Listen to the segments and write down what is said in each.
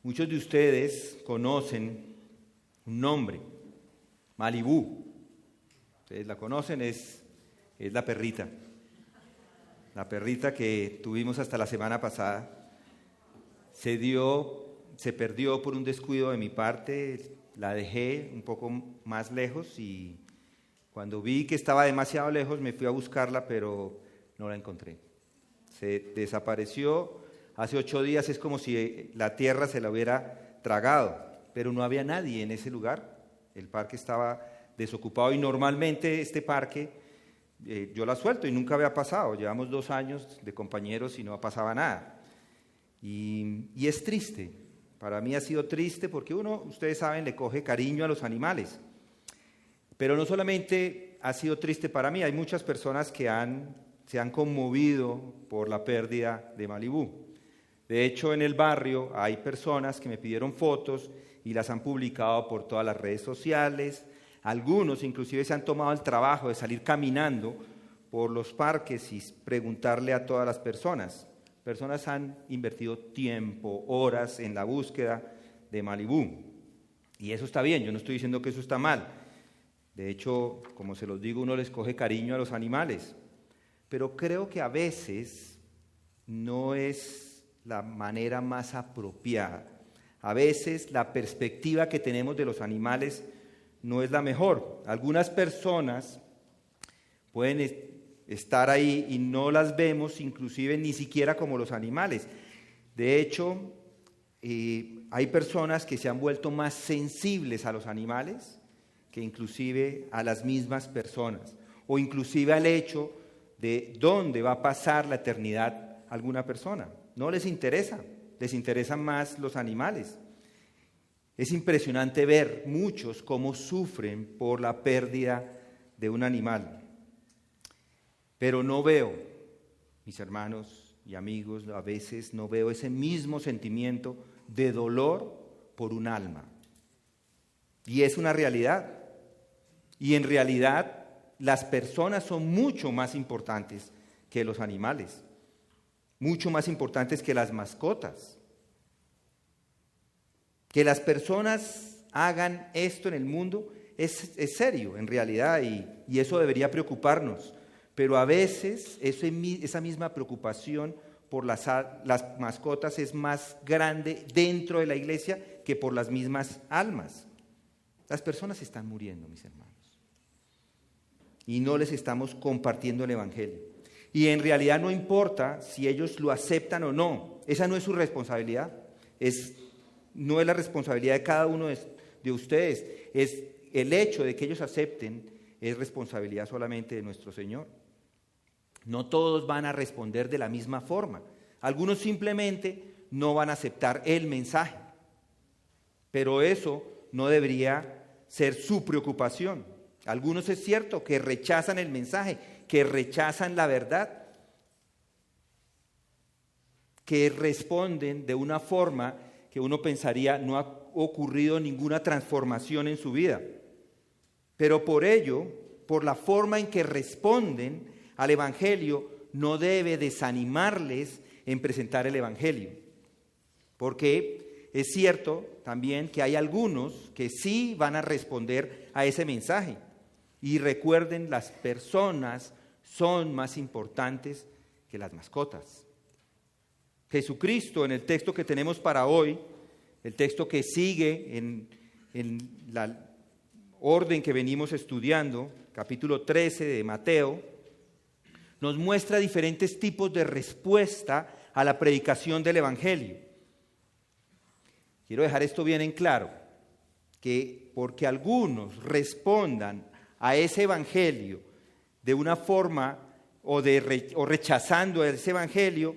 Muchos de ustedes conocen un nombre, Malibú. Ustedes la conocen, es la perrita. La perrita que tuvimos hasta la semana pasada. Se perdió por un descuido de mi parte, la dejé un poco más lejos y cuando vi que estaba demasiado lejos me fui a buscarla, pero no la encontré. Se desapareció hace 8 días, es como si la tierra se la hubiera tragado, pero no había nadie en ese lugar. El parque estaba desocupado y normalmente este parque yo la suelto y nunca había pasado. Llevamos 2 años de compañeros y no pasaba nada. Y es triste, para mí ha sido triste porque uno, ustedes saben, le coge cariño a los animales. Pero no solamente ha sido triste para mí, hay muchas personas que se han conmovido por la pérdida de Malibú. De hecho, en el barrio hay personas que me pidieron fotos y las han publicado por todas las redes sociales. Algunos inclusive se han tomado el trabajo de salir caminando por los parques y preguntarle a todas las personas. Personas han invertido tiempo, horas en la búsqueda de Malibú. Y eso está bien, yo no estoy diciendo que eso está mal. De hecho, como se los digo, uno les coge cariño a los animales. Pero creo que a veces no es la manera más apropiada. A veces la perspectiva que tenemos de los animales no es la mejor. Algunas personas pueden estar ahí y no las vemos inclusive ni siquiera como los animales. De hecho, hay personas que se han vuelto más sensibles a los animales que inclusive a las mismas personas, o inclusive al hecho de dónde va a pasar la eternidad alguna persona. No les interesa, les interesan más los animales. Es impresionante ver muchos cómo sufren por la pérdida de un animal. Pero no veo, mis hermanos y amigos, a veces no veo ese mismo sentimiento de dolor por un alma. Y es una realidad. Y en realidad las personas son mucho más importantes que los animales, mucho más importantes que las mascotas. Que las personas hagan esto en el mundo es serio en realidad y eso debería preocuparnos. Pero a veces esa misma preocupación por las mascotas es más grande dentro de la iglesia que por las mismas almas. Las personas están muriendo, mis hermanos. Y no les estamos compartiendo el evangelio. Y en realidad no importa si ellos lo aceptan o no. Esa no es su responsabilidad. No es la responsabilidad de cada uno de ustedes. Es el hecho de que ellos acepten, es responsabilidad solamente de nuestro Señor. No todos van a responder de la misma forma. Algunos simplemente no van a aceptar el mensaje. Pero eso no debería ser su preocupación. Algunos es cierto que rechazan el mensaje, que rechazan la verdad, que responden de una forma que uno pensaría no ha ocurrido ninguna transformación en su vida. Pero por ello, por la forma en que responden al evangelio, no debe desanimarles en presentar el evangelio. Porque es cierto también que hay algunos que sí van a responder a ese mensaje. Y recuerden, las personas son más importantes que las mascotas. Jesucristo, en el texto que tenemos para hoy, el texto que sigue en la orden que venimos estudiando, capítulo 13 de Mateo, nos muestra diferentes tipos de respuesta a la predicación del evangelio. Quiero dejar esto bien en claro, que porque algunos respondan a ese evangelio de una forma o rechazando ese evangelio,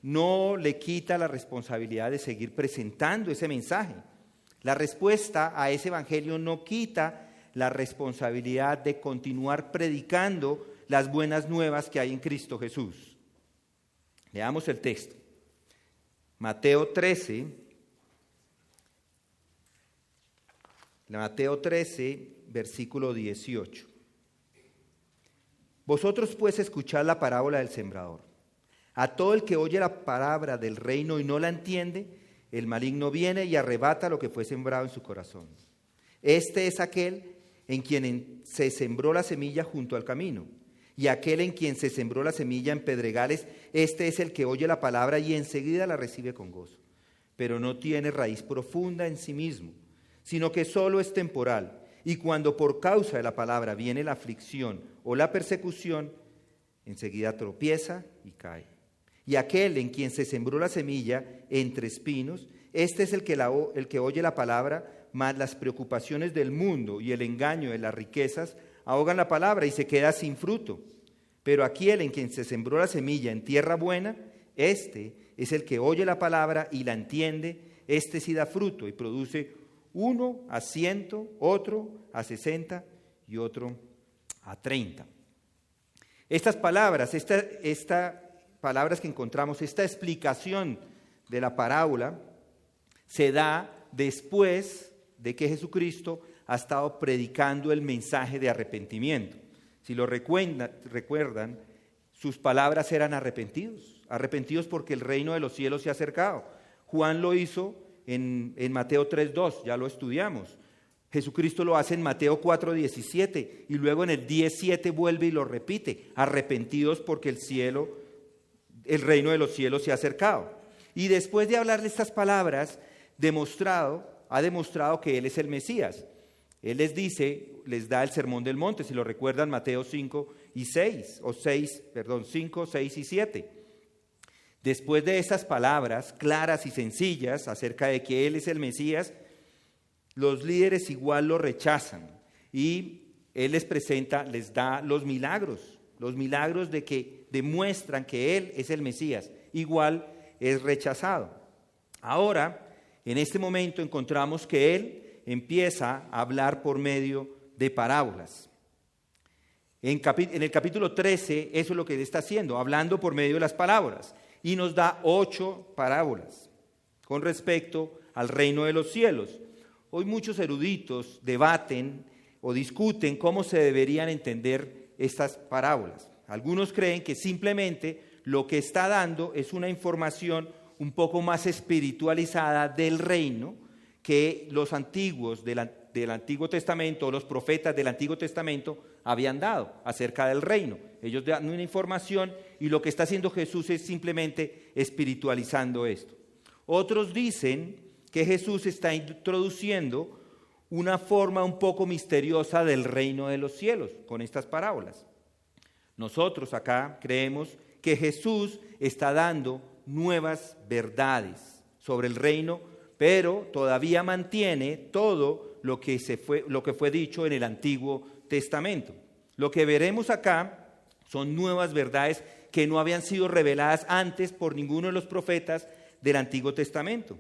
no le quita la responsabilidad de seguir presentando ese mensaje. La respuesta a ese evangelio no quita la responsabilidad de continuar predicando las buenas nuevas que hay en Cristo Jesús. Leamos el texto. Mateo 13, versículo 18. Vosotros pues escuchad la parábola del sembrador. A todo el que oye la palabra del reino y no la entiende, el maligno viene y arrebata lo que fue sembrado en su corazón. Este es aquel en quien se sembró la semilla junto al camino. Y aquel en quien se sembró la semilla en pedregales, este es el que oye la palabra y enseguida la recibe con gozo. Pero no tiene raíz profunda en sí mismo, sino que solo es temporal. Y cuando por causa de la palabra viene la aflicción o la persecución, enseguida tropieza y cae. Y aquel en quien se sembró la semilla entre espinos, este es el que oye la palabra, mas las preocupaciones del mundo y el engaño de las riquezas ahogan la palabra y se queda sin fruto. Pero aquel en quien se sembró la semilla en tierra buena, este es el que oye la palabra y la entiende, este sí da fruto y produce 1 a 100, otro a 60 y otro a 30. Estas palabras, palabras que encontramos, esta explicación de la parábola se da después de que Jesucristo ha estado predicando el mensaje de arrepentimiento. Si lo recuerdan, sus palabras eran arrepentidos porque el reino de los cielos se ha acercado. Juan lo hizo en Mateo 3:2, ya lo estudiamos. Jesucristo lo hace en Mateo 4:17 y luego en el 10:7 vuelve y lo repite, arrepentidos porque el reino de los cielos se ha acercado. Y después de hablarle estas palabras, ha demostrado que Él es el Mesías. Él les da el sermón del monte, si lo recuerdan, Mateo 5 y 6, 5, 6 y 7. Después de esas palabras claras y sencillas acerca de que Él es el Mesías, los líderes igual lo rechazan y Él les da los milagros de que demuestran que Él es el Mesías, igual es rechazado. Ahora, en este momento encontramos que Él empieza a hablar por medio de parábolas. En el capítulo 13, eso es lo que Él está haciendo, hablando por medio de las parábolas. Y nos da 8 parábolas con respecto al reino de los cielos. Hoy muchos eruditos debaten o discuten cómo se deberían entender estas parábolas. Algunos creen que simplemente lo que está dando es una información un poco más espiritualizada del reino que los antiguos del Antiguo Testamento, o los profetas del Antiguo Testamento habían dado acerca del reino. Ellos dan una información y lo que está haciendo Jesús es simplemente espiritualizando esto. Otros dicen que Jesús está introduciendo una forma un poco misteriosa del reino de los cielos con estas parábolas. Nosotros acá creemos que Jesús está dando nuevas verdades sobre el reino, pero todavía mantiene todo lo que fue dicho en el Antiguo Testamento. Lo que veremos acá son nuevas verdades que no habían sido reveladas antes por ninguno de los profetas del Antiguo Testamento.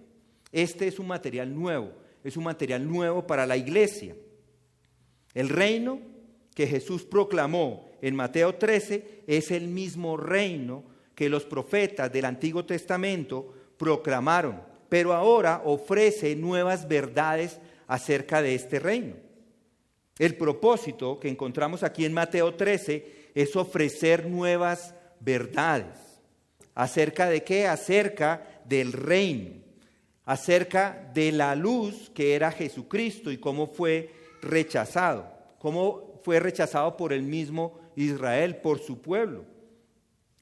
Este es un material nuevo para la iglesia. El reino que Jesús proclamó en Mateo 13 es el mismo reino que los profetas del Antiguo Testamento proclamaron, pero ahora ofrece nuevas verdades acerca de este reino. El propósito que encontramos aquí en Mateo 13 es ofrecer nuevas verdades. ¿Acerca de qué? Acerca del reino, acerca de la luz que era Jesucristo y cómo fue rechazado por el mismo Israel, por su pueblo.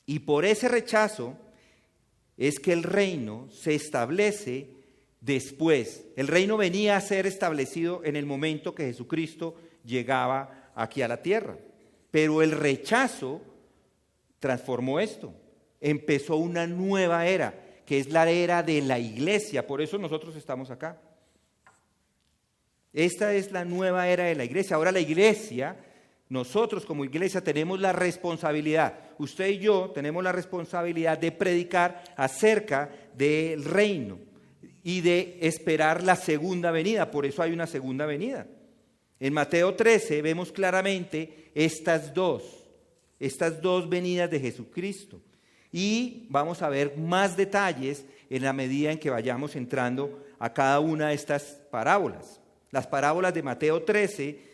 Y por ese rechazo es que el reino se establece después. El reino venía a ser establecido en el momento que Jesucristo llegaba aquí a la tierra. Pero el rechazo transformó esto. Empezó una nueva era, que es la era de la iglesia. Por eso nosotros estamos acá. Esta es la nueva era de la iglesia. Ahora la iglesia, nosotros como iglesia tenemos la responsabilidad, usted y yo tenemos la responsabilidad de predicar acerca del reino y de esperar la segunda venida. Por eso hay una segunda venida. En Mateo 13 vemos claramente estas dos venidas de Jesucristo. Y vamos a ver más detalles en la medida en que vayamos entrando a cada una de estas parábolas. Las parábolas de Mateo 13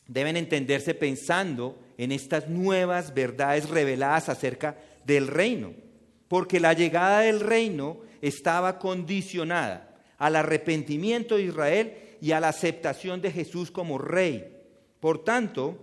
deben entenderse pensando en estas nuevas verdades reveladas acerca del reino, porque la llegada del reino estaba condicionada al arrepentimiento de Israel y a la aceptación de Jesús como rey. Por tanto,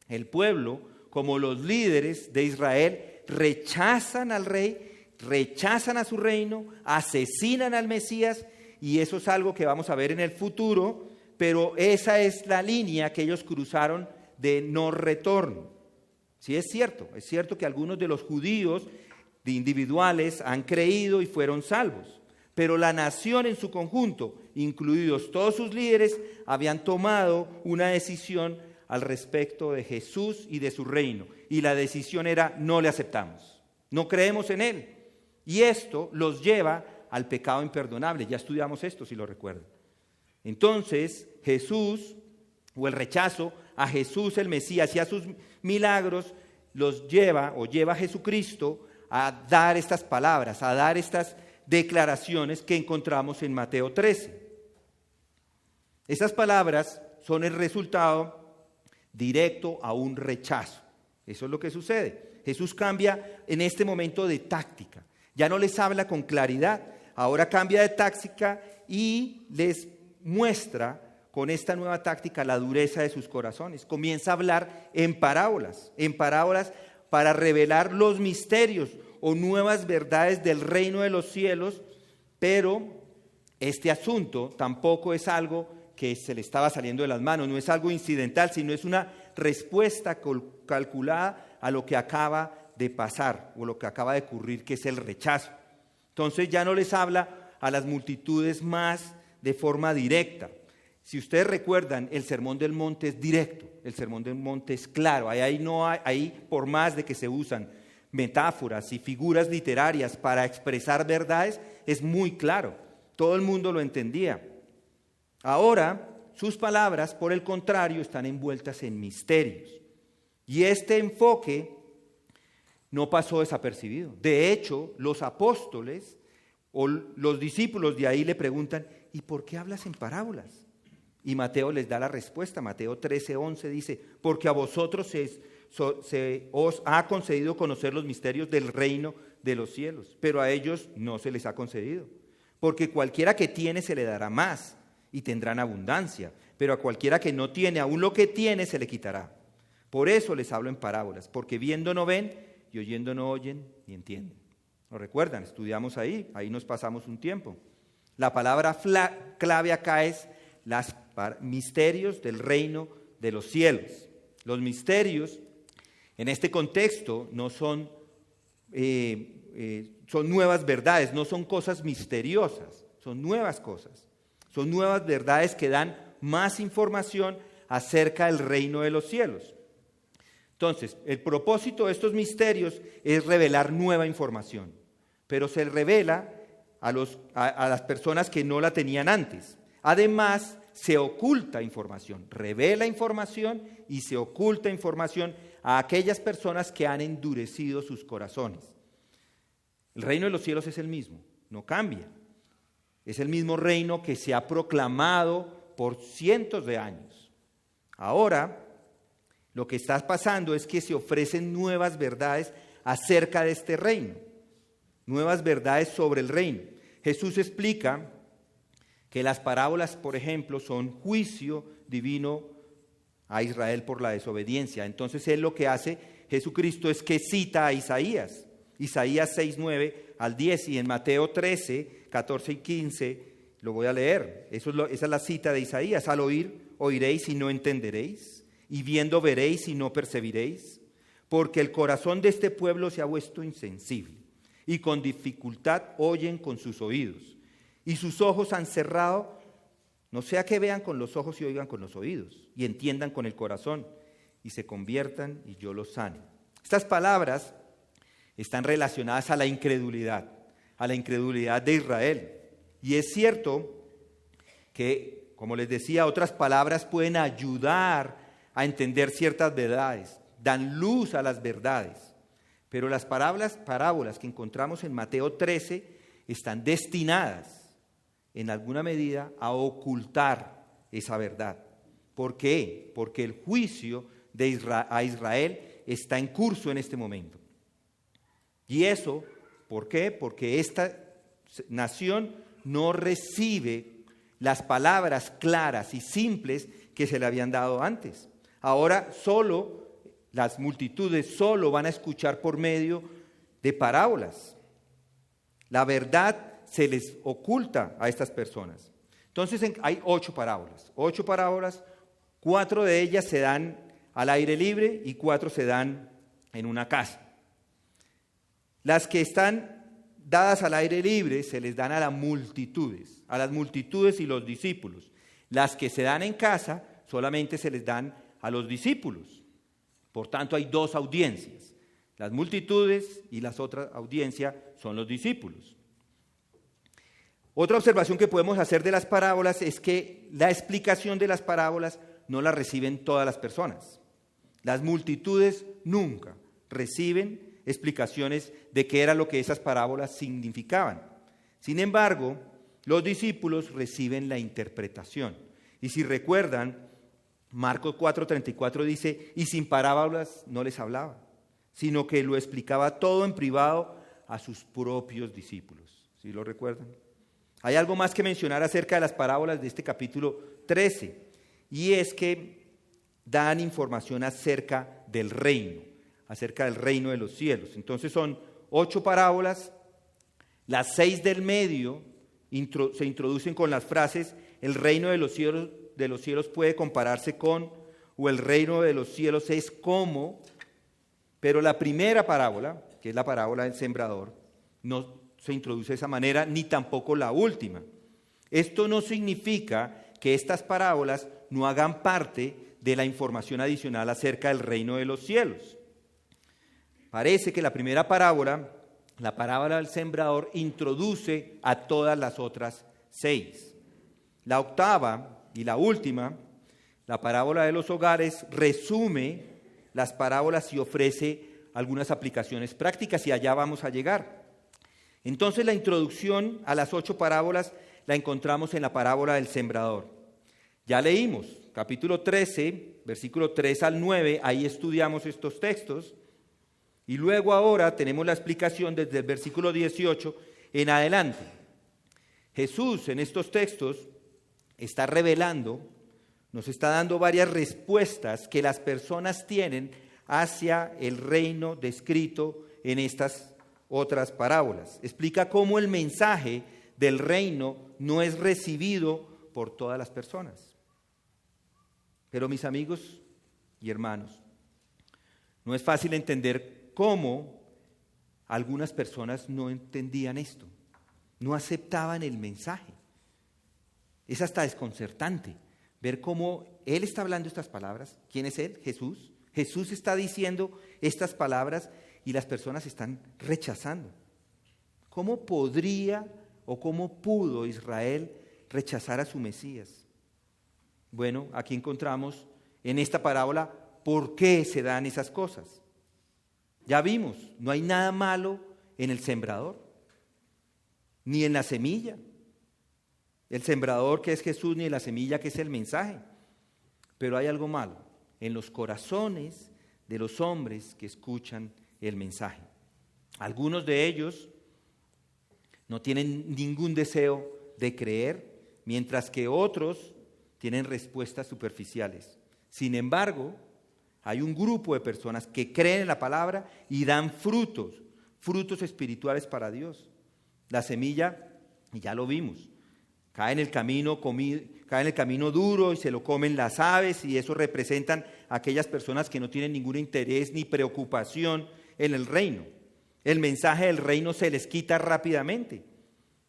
el pueblo, como los líderes de Israel, rechazan al rey, rechazan a su reino, asesinan al Mesías, y eso es algo que vamos a ver en el futuro, pero esa es la línea que ellos cruzaron de no retorno. Sí, es cierto que algunos de los judíos de individuales han creído y fueron salvos, pero la nación en su conjunto, incluidos todos sus líderes, habían tomado una decisión al respecto de Jesús y de su reino, y la decisión era: no le aceptamos, no creemos en él, y esto los lleva al pecado imperdonable. Ya estudiamos esto, si lo recuerdan. Entonces, Jesús, o el rechazo a Jesús el Mesías y a sus milagros, los lleva a Jesucristo a dar estas palabras, a dar estas declaraciones que encontramos en Mateo 13. Estas palabras son el resultado directo a un rechazo. Eso es lo que sucede. Jesús cambia en este momento de táctica. Ya no les habla con claridad, ahora cambia de táctica y les muestra con esta nueva táctica la dureza de sus corazones. Comienza a hablar en parábolas para revelar los misterios o nuevas verdades del reino de los cielos, pero este asunto tampoco es algo que se le estaba saliendo de las manos, no es algo incidental, sino es una respuesta calculada a lo que acaba de pasar o lo que acaba de ocurrir, que es el rechazo. Entonces ya no les habla a las multitudes más de forma directa. Si ustedes recuerdan, el Sermón del Monte es directo, el Sermón del Monte es claro, ahí por más de que se usan metáforas y figuras literarias para expresar verdades, es muy claro, todo el mundo lo entendía. Ahora, sus palabras, por el contrario, están envueltas en misterios, y este enfoque no pasó desapercibido. De hecho, los apóstoles o los discípulos de ahí le preguntan: ¿y por qué hablas en parábolas? Y Mateo les da la respuesta. Mateo 13:11 dice: porque a vosotros se os ha concedido conocer los misterios del reino de los cielos, pero a ellos no se les ha concedido. Porque cualquiera que tiene se le dará más y tendrán abundancia, pero a cualquiera que no tiene, aún lo que tiene se le quitará. Por eso les hablo en parábolas, porque viendo no ven y oyendo no oyen ni entienden. ¿Lo recuerdan? Estudiamos ahí nos pasamos un tiempo. La palabra clave acá es los misterios del reino de los cielos. Los misterios en este contexto no son nuevas verdades, no son cosas misteriosas, son nuevas cosas. Son nuevas verdades que dan más información acerca del reino de los cielos. Entonces, el propósito de estos misterios es revelar nueva información, pero se revela a las personas que no la tenían antes. Además, se oculta información, revela información y se oculta información a aquellas personas que han endurecido sus corazones. El reino de los cielos es el mismo, no cambia. Es el mismo reino que se ha proclamado por cientos de años. Ahora, lo que está pasando es que se ofrecen nuevas verdades acerca de este reino, nuevas verdades sobre el reino. Jesús explica que las parábolas, por ejemplo, son juicio divino a Israel por la desobediencia. Entonces, él lo que hace, Jesucristo, es que cita a Isaías 6:9 al 10, y en Mateo 13, 14 y 15, lo voy a leer. Esa es la cita de Isaías: al oír, oiréis y no entenderéis, y viendo veréis y no percibiréis, porque el corazón de este pueblo se ha vuelto insensible, y con dificultad oyen con sus oídos, y sus ojos han cerrado, no sea que vean con los ojos y oigan con los oídos, y entiendan con el corazón, y se conviertan y yo los sane. Estas palabras están relacionadas a la incredulidad de Israel. Y es cierto que, como les decía, otras palabras pueden ayudar a entender ciertas verdades, dan luz a las verdades. Pero las parábolas que encontramos en Mateo 13 están destinadas, en alguna medida, a ocultar esa verdad. ¿Por qué? Porque el juicio a Israel está en curso en este momento. ¿Y eso por qué? Porque esta nación no recibe las palabras claras y simples que se le habían dado antes. Ahora las multitudes solo van a escuchar por medio de parábolas. La verdad se les oculta a estas personas. Entonces hay 8 parábolas. 8 parábolas, 4 de ellas se dan al aire libre y 4 se dan en una casa. Las que están dadas al aire libre se les dan a las multitudes y los discípulos. Las que se dan en casa solamente se les dan a los discípulos. Por tanto, hay 2 audiencias. Las multitudes y la otra audiencia son los discípulos. Otra observación que podemos hacer de las parábolas es que la explicación de las parábolas no la reciben todas las personas. Las multitudes nunca reciben explicaciones de qué era lo que esas parábolas significaban. Sin embargo, los discípulos reciben la interpretación. Y si recuerdan, Marcos 4:34 dice, y sin parábolas no les hablaba, sino que lo explicaba todo en privado a sus propios discípulos. ¿Sí lo recuerdan? Hay algo más que mencionar acerca de las parábolas de este capítulo 13, y es que dan información acerca del reino de los cielos. Entonces son 8 parábolas, las 6 del medio se introducen con las frases, el reino de los cielos puede compararse con, o el reino de los cielos es como, pero la primera parábola, que es la parábola del sembrador, no se introduce de esa manera, ni tampoco la última. Esto no significa que estas parábolas no hagan parte de la información adicional acerca del reino de los cielos. Parece que la primera parábola, la parábola del sembrador, introduce a todas las otras 6. La octava y la última, la parábola de los hogares, resume las parábolas y ofrece algunas aplicaciones prácticas, y allá vamos a llegar. Entonces la introducción a las 8 parábolas la encontramos en la parábola del sembrador. Ya leímos, capítulo 13, versículo 3 al 9, ahí estudiamos estos textos. Y luego ahora tenemos la explicación desde el versículo 18 en adelante. Jesús en estos textos está revelando, nos está dando varias respuestas que las personas tienen hacia el reino descrito en estas otras parábolas. Explica cómo el mensaje del reino no es recibido por todas las personas. Pero mis amigos y hermanos, no es fácil entender cómo algunas personas no entendían esto, no aceptaban el mensaje. Es hasta desconcertante ver cómo Él está hablando estas palabras. ¿Quién es Él? Jesús. Jesús está diciendo estas palabras y las personas están rechazando. ¿Cómo podría o cómo pudo Israel rechazar a su Mesías? Bueno, aquí encontramos en esta parábola por qué se dan esas cosas. Ya vimos, no hay nada malo en el sembrador, ni en la semilla. El sembrador que es Jesús, ni en la semilla que es el mensaje. Pero hay algo malo en los corazones de los hombres que escuchan el mensaje. Algunos de ellos no tienen ningún deseo de creer, mientras que otros tienen respuestas superficiales. Sin embargo, hay un grupo de personas que creen en la palabra y dan frutos espirituales para Dios. La semilla, ya lo vimos, cae en el camino duro y se lo comen las aves, y eso representan a aquellas personas que no tienen ningún interés ni preocupación en el reino. El mensaje del reino se les quita rápidamente.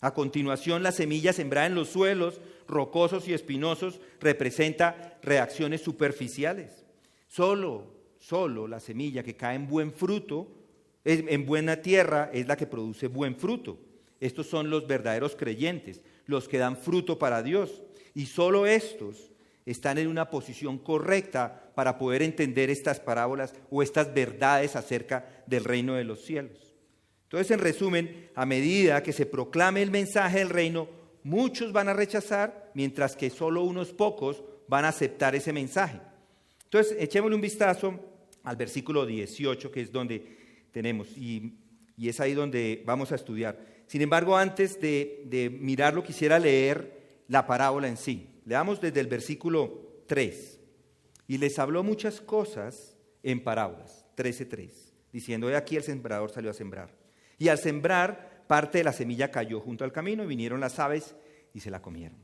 A continuación, la semilla sembrada en los suelos rocosos y espinosos representa reacciones superficiales. Solo la semilla que cae en buen fruto, en buena tierra, es la que produce buen fruto. Estos son los verdaderos creyentes, los que dan fruto para Dios. Y solo estos están en una posición correcta para poder entender estas parábolas o estas verdades acerca del reino de los cielos. Entonces, en resumen, a medida que se proclame el mensaje del reino, muchos van a rechazar, mientras que solo unos pocos van a aceptar ese mensaje. Entonces, echémosle un vistazo al versículo 18, que es donde tenemos. Y y es ahí donde vamos a estudiar. Sin embargo, antes de mirarlo, quisiera leer la parábola en sí. Leamos desde el versículo 3. Y les habló muchas cosas en parábolas, 13:3, diciendo: he aquí el sembrador salió a sembrar. Y al sembrar, parte de la semilla cayó junto al camino, y vinieron las aves y se la comieron.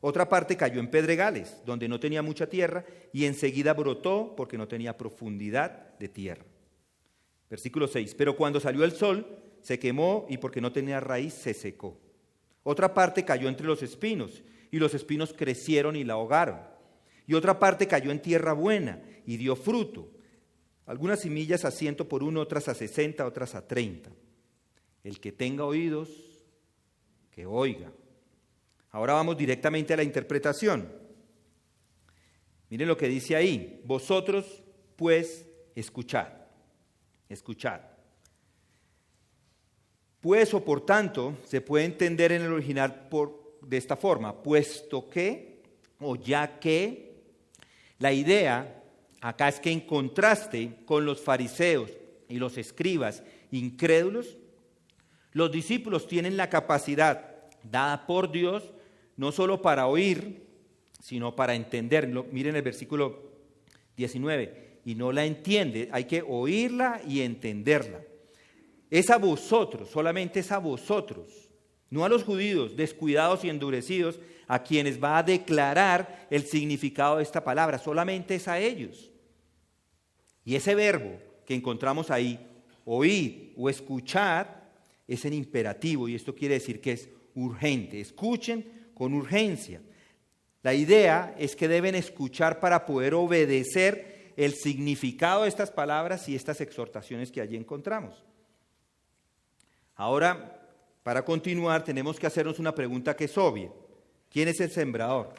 Otra parte cayó en pedregales, donde no tenía mucha tierra, y enseguida brotó porque no tenía profundidad de tierra. Versículo 6. Pero cuando salió el sol, se quemó, y porque no tenía raíz, se secó. Otra parte cayó entre los espinos, y los espinos crecieron y la ahogaron. Y otra parte cayó en tierra buena, y dio fruto. Algunas semillas a 100 por uno, otras a 60, otras a 30. El que tenga oídos, que oiga. Ahora vamos directamente a la interpretación. Miren lo que dice ahí. Vosotros, pues, escuchad. Escuchad. Pues o por tanto, se puede entender en el original de esta forma. Puesto que, o ya que, la idea acá es que en contraste con los fariseos y los escribas incrédulos, los discípulos tienen la capacidad dada por Dios no solo para oír, sino para entender. Miren el versículo 19. Y no la entiende, hay que oírla y entenderla. Es a vosotros, solamente es a vosotros, no a los judíos descuidados y endurecidos, a quienes va a declarar el significado de esta palabra, solamente es a ellos. Y ese verbo que encontramos ahí, oír o escuchar, es en imperativo, y esto quiere decir que es urgente. Escuchen con urgencia. La idea es que deben escuchar para poder obedecer el significado de estas palabras y estas exhortaciones que allí encontramos. Ahora, para continuar, tenemos que hacernos una pregunta que es obvia. ¿Quién es el sembrador?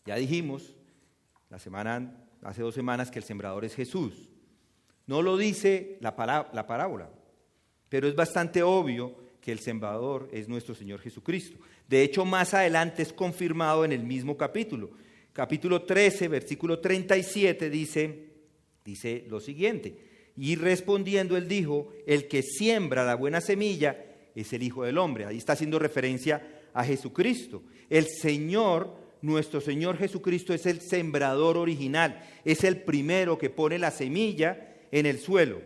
Ya dijimos hace 2 semanas que el sembrador es Jesús. No lo dice la parábola, pero es bastante obvio que el sembrador es nuestro Señor Jesucristo. De hecho, más adelante es confirmado en el mismo capítulo. Capítulo 13, versículo 37 dice lo siguiente. Y respondiendo él dijo: el que siembra la buena semilla es el Hijo del Hombre. Ahí está haciendo referencia a Jesucristo. El Señor, nuestro Señor Jesucristo, es el sembrador original. Es el primero que pone la semilla en el suelo.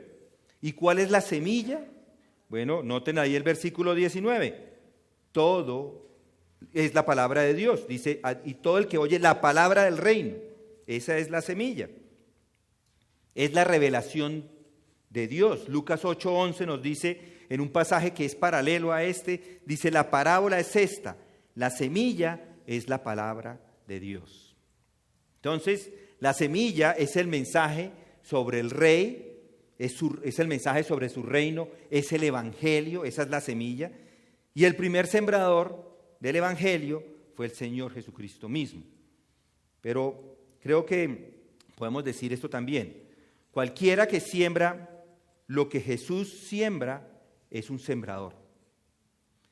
¿Y cuál es la semilla? Bueno, noten ahí el versículo 19. Todo es la palabra de Dios. Dice, y todo el que oye la palabra del reino. Esa es la semilla. Es la revelación de Dios. Lucas 8:11 nos dice, en un pasaje que es paralelo a este, dice: la parábola es esta, la semilla es la palabra de Dios. Entonces, la semilla es el mensaje sobre el rey, es el mensaje sobre su reino, es el evangelio, esa es la semilla. Y el primer sembrador del evangelio fue el Señor Jesucristo mismo. Pero creo que podemos decir esto también: cualquiera que siembra lo que Jesús siembra es un sembrador.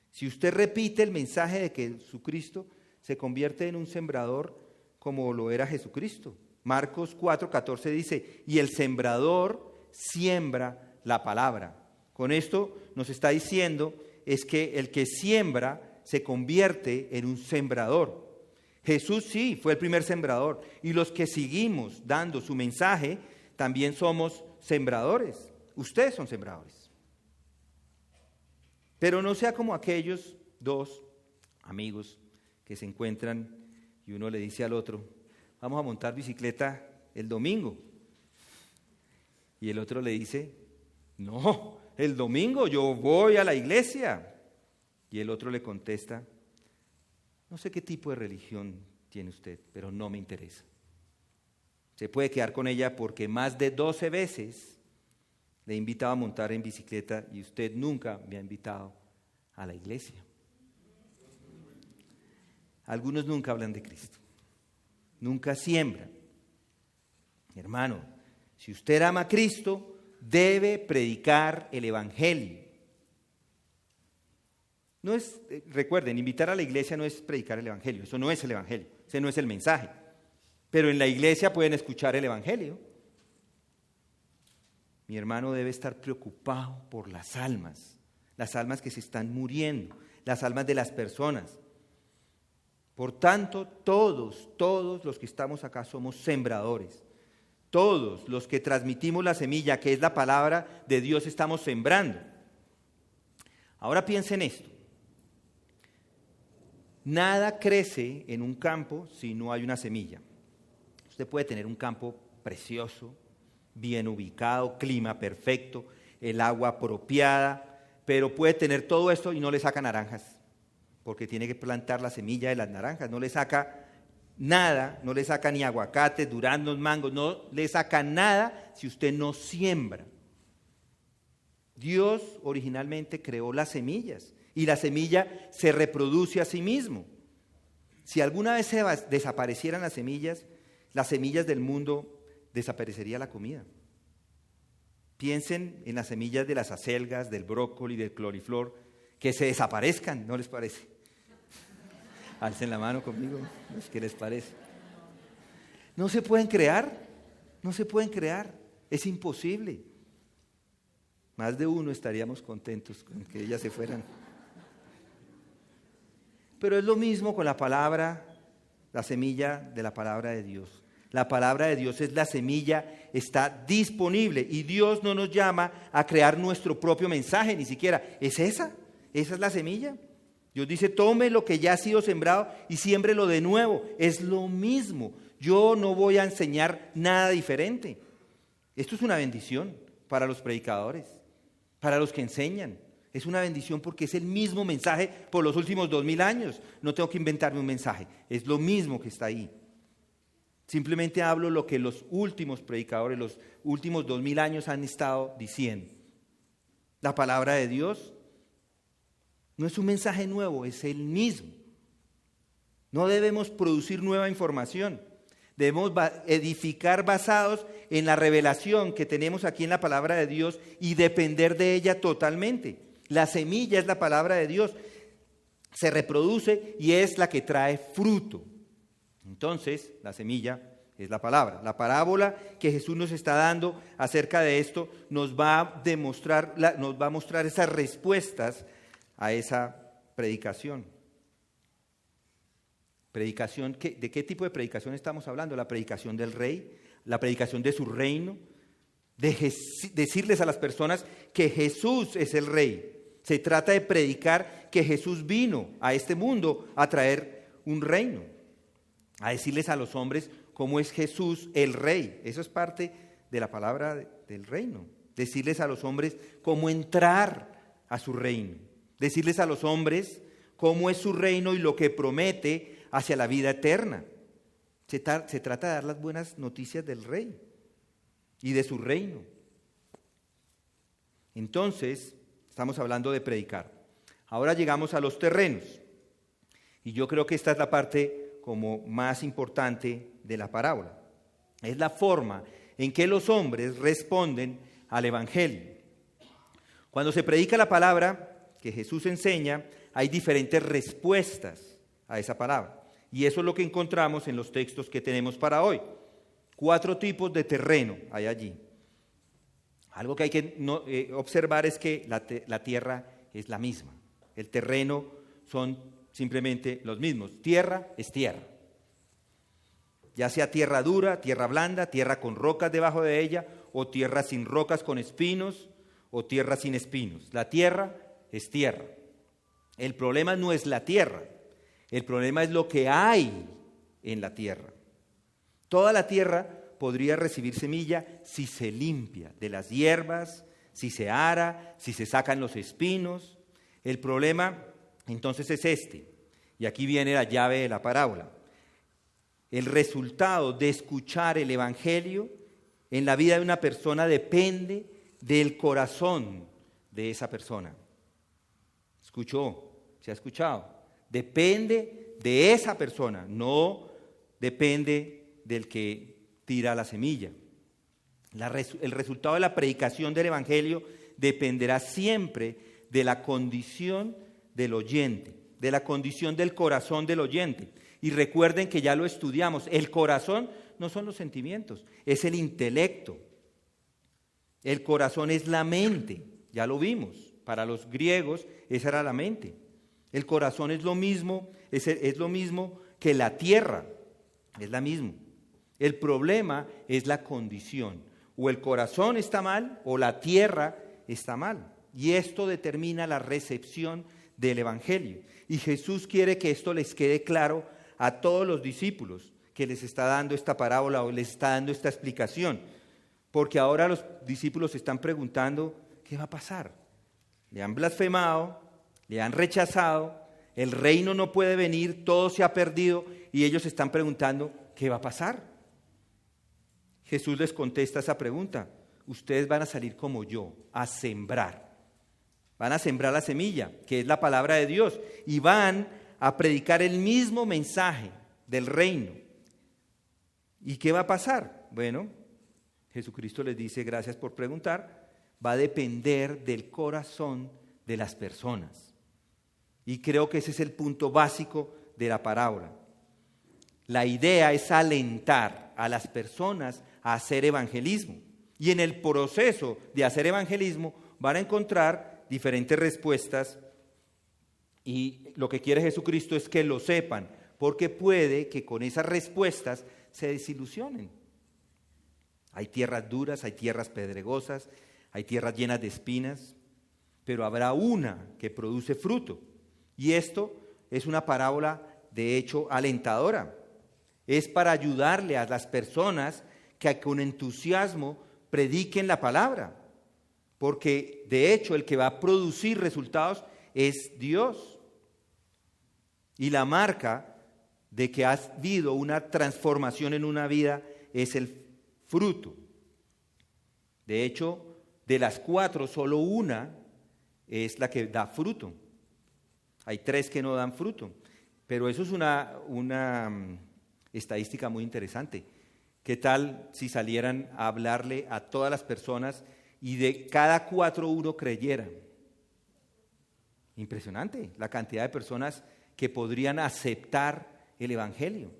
Si usted repite el mensaje de que Jesucristo, se convierte en un sembrador como lo era Jesucristo. Marcos 4:14 dice: y el sembrador siembra la palabra. Con esto nos está diciendo es que el que siembra se convierte en un sembrador. Jesús sí fue el primer sembrador, y los que seguimos dando su mensaje también somos sembradores. Ustedes son sembradores. Pero no sea como aquellos 2 amigos que se encuentran y uno le dice al otro: vamos a montar bicicleta el domingo. Y el otro le dice: no, el domingo yo voy a la iglesia. Y el otro le contesta: no sé qué tipo de religión tiene usted, pero no me interesa. Se puede quedar con ella porque más de 12 veces le he invitado a montar en bicicleta y usted nunca me ha invitado a la iglesia. Algunos nunca hablan de Cristo, nunca siembran. Hermano, si usted ama a Cristo, debe predicar el evangelio. Recuerden, invitar a la iglesia no es predicar el evangelio, eso no es el evangelio, ese no es el mensaje. Pero en la iglesia pueden escuchar el evangelio. mi hermano debe estar preocupado por las almas que se están muriendo, las almas de las personas. Por tanto, todos los que estamos acá somos sembradores. Todos los que transmitimos la semilla, que es la palabra de Dios, estamos sembrando. Ahora piensen esto. Nada crece en un campo si no hay una semilla. Usted puede tener un campo precioso, bien ubicado, clima perfecto, el agua apropiada, pero puede tener todo esto y no le saca naranjas, porque tiene que plantar la semilla de las naranjas. No le saca nada, no le saca ni aguacates, duraznos, mangos, no le saca nada si usted no siembra. Dios originalmente creó las semillas y la semilla se reproduce a sí mismo. Si alguna vez se desaparecieran las semillas del mundo, desaparecería la comida. Piensen en las semillas de las acelgas, del brócoli, del coliflor, que se desaparezcan, ¿no les parece? Alcen la mano conmigo, ¿qué les parece? No se pueden crear, es imposible. Más de uno estaríamos contentos con que ellas se fueran. Pero es lo mismo con la palabra, la semilla de la palabra de Dios. La palabra de Dios es la semilla, está disponible y Dios no nos llama a crear nuestro propio mensaje, ni siquiera. Esa es la semilla. Dios dice, tome lo que ya ha sido sembrado y siémbrelo de nuevo. Es lo mismo. Yo no voy a enseñar nada diferente. Esto es una bendición para los predicadores, para los que enseñan. Es una bendición porque es el mismo mensaje por los últimos 2000 años. No tengo que inventarme un mensaje. Es lo mismo que está ahí. Simplemente hablo lo que los últimos predicadores, los últimos 2000 años han estado diciendo. La palabra de Dios no es un mensaje nuevo, es el mismo. No debemos producir nueva información. Debemos edificar basados en la revelación que tenemos aquí en la palabra de Dios y depender de ella totalmente. La semilla es la palabra de Dios. Se reproduce y es la que trae fruto. Entonces, la semilla es la palabra. La parábola que Jesús nos está dando acerca de esto nos va a mostrar esas respuestas a esa predicación. ¿De qué tipo de predicación estamos hablando? La predicación del rey, la predicación de su reino, decirles a las personas que Jesús es el rey. Se trata de predicar que Jesús vino a este mundo a traer un reino, a decirles a los hombres cómo es Jesús el rey. Eso es parte de la palabra del reino. Decirles a los hombres cómo entrar a su reino. Decirles a los hombres cómo es su reino y lo que promete hacia la vida eterna. Se trata de dar las buenas noticias del rey y de su reino. Entonces, estamos hablando de predicar. Ahora llegamos a los terrenos. Y yo creo que esta es la parte como más importante de la parábola. Es la forma en que los hombres responden al Evangelio. Cuando se predica la palabra que Jesús enseña, hay diferentes respuestas a esa palabra. Y eso es lo que encontramos en los textos que tenemos para hoy. 4 tipos de terreno hay allí. Algo que hay que observar es que la tierra es la misma. El terreno son simplemente los mismos. Tierra es tierra. Ya sea tierra dura, tierra blanda, tierra con rocas debajo de ella, o tierra sin rocas con espinos, o tierra sin espinos. La tierra es tierra. El problema no es la tierra. El problema es lo que hay en la tierra. Toda la tierra podría recibir semilla si se limpia de las hierbas, si se ara, si se sacan los espinos. El problema entonces es este, y aquí viene la llave de la parábola. El resultado de escuchar el Evangelio en la vida de una persona depende del corazón de esa persona. ¿Escuchó? ¿Se ha escuchado? Depende de esa persona, no depende del que tira la semilla. El resultado de la predicación del Evangelio dependerá siempre de la condición del oyente, de la condición del corazón del oyente. Y recuerden que ya lo estudiamos, el corazón no son los sentimientos, es el intelecto. El corazón es la mente, ya lo vimos. Para los griegos esa era la mente. El corazón es lo mismo que la tierra, es la misma. El problema es la condición. O el corazón está mal o la tierra está mal. Y esto determina la recepción del Evangelio. Y Jesús quiere que esto les quede claro a todos los discípulos que les está dando esta parábola o les está dando esta explicación. Porque ahora los discípulos se están preguntando, ¿qué va a pasar? Le han blasfemado, le han rechazado, el reino no puede venir, todo se ha perdido y ellos se están preguntando, ¿qué va a pasar? Jesús les contesta esa pregunta. Ustedes van a salir como yo, a sembrar. Van a sembrar la semilla, que es la palabra de Dios, y van a predicar el mismo mensaje del reino. ¿Y qué va a pasar? Bueno, Jesucristo les dice, gracias por preguntar, va a depender del corazón de las personas. Y creo que ese es el punto básico de la parábola. La idea es alentar a las personas a hacer evangelismo. Y en el proceso de hacer evangelismo van a encontrar diferentes respuestas. Y lo que quiere Jesucristo es que lo sepan, porque puede que con esas respuestas se desilusionen. Hay tierras duras, hay tierras pedregosas, hay tierras llenas de espinas, pero habrá una que produce fruto. Y esto es una parábola de hecho alentadora. Es para ayudarle a las personas que con entusiasmo prediquen la palabra, porque de hecho el que va a producir resultados es Dios. Y la marca de que ha habido una transformación en una vida es el fruto. De hecho, de las 4, solo una es la que da fruto. Hay 3 que no dan fruto. Pero eso es una estadística muy interesante. ¿Qué tal si salieran a hablarle a todas las personas y de cada 4, 1 creyera? Impresionante la cantidad de personas que podrían aceptar el Evangelio.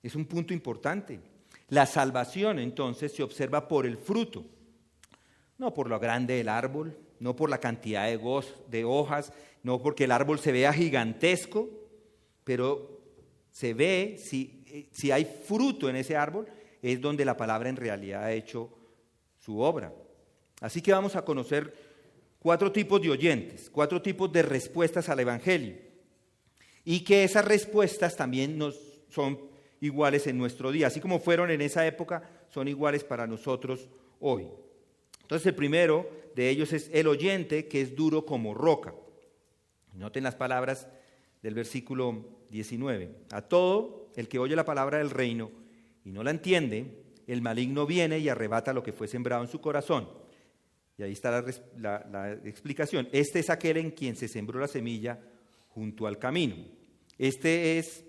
Es un punto importante. La salvación entonces se observa por el fruto, no por lo grande del árbol, no por la cantidad de hojas, no porque el árbol se vea gigantesco, pero se ve si hay fruto en ese árbol, es donde la palabra en realidad ha hecho su obra. Así que vamos a conocer 4 tipos de oyentes, 4 tipos de respuestas al Evangelio, y que esas respuestas también nos son iguales en nuestro día, así como fueron en esa época, son iguales para nosotros hoy. Entonces el primero de ellos es el oyente, que es duro como roca. Noten las palabras del versículo 19. A todo el que oye la palabra del reino y no la entiende, el maligno viene y arrebata lo que fue sembrado en su corazón. Y ahí está la explicación. Este es aquel en quien se sembró la semilla junto al camino. Este es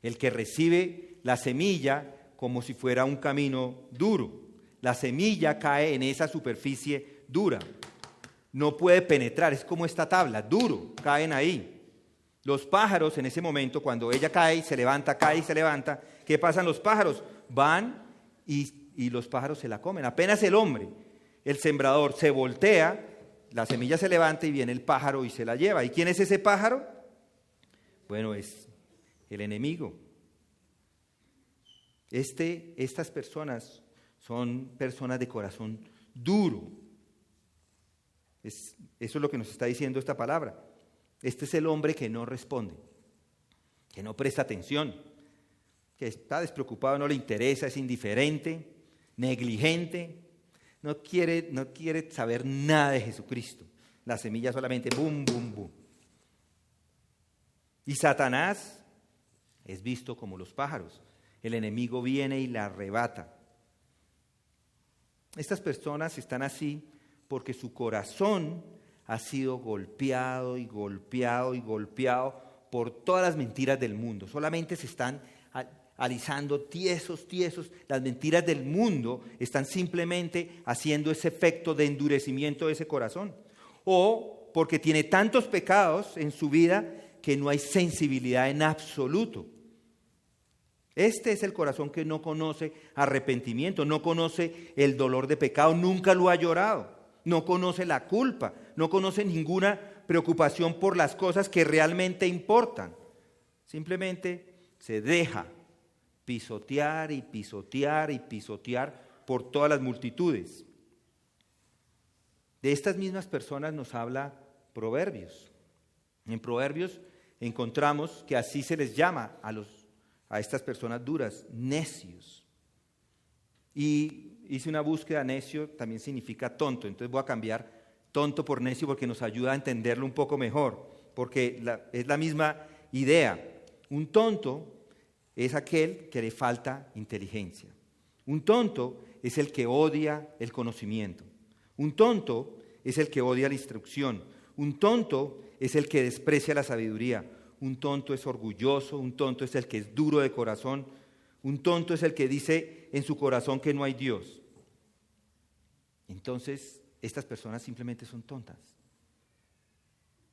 el que recibe la semilla como si fuera un camino duro. La semilla cae en esa superficie dura. No puede penetrar, es como esta tabla, duro, caen ahí. Los pájaros en ese momento, cuando ella cae y se levanta, ¿qué pasa? Los pájaros van y los pájaros se la comen. Apenas el hombre, el sembrador, se voltea, la semilla se levanta y viene el pájaro y se la lleva. ¿Y quién es ese pájaro? Bueno, es el enemigo. Estas personas son personas de corazón duro. Eso es lo que nos está diciendo esta palabra. Este es el hombre que no responde, que no presta atención, que está despreocupado, no le interesa, es indiferente, negligente, no quiere saber nada de Jesucristo. La semilla solamente bum, bum, bum. Y Satanás es visto como los pájaros. El enemigo viene y la arrebata. Estas personas están así porque su corazón ha sido golpeado y golpeado y golpeado por todas las mentiras del mundo. Solamente se están alisando tiesos. Las mentiras del mundo están simplemente haciendo ese efecto de endurecimiento de ese corazón. O porque tiene tantos pecados en su vida que no hay sensibilidad en absoluto. Este es el corazón que no conoce arrepentimiento, no conoce el dolor de pecado, nunca lo ha llorado, no conoce la culpa, no conoce ninguna preocupación por las cosas que realmente importan. Simplemente se deja pisotear y pisotear y pisotear por todas las multitudes. De estas mismas personas nos habla Proverbios. En Proverbios encontramos que así se les llama a estas personas duras, necios. Y hice una búsqueda, necio también significa tonto, entonces voy a cambiar tonto por necio porque nos ayuda a entenderlo un poco mejor, porque es la misma idea. Un tonto es aquel que le falta inteligencia. Un tonto es el que odia el conocimiento. Un tonto es el que odia la instrucción. Un tonto es el que desprecia la sabiduría. Un tonto es orgulloso. Un tonto es el que es duro de corazón. Un tonto es el que dice en su corazón que no hay Dios. Entonces, estas personas simplemente son tontas.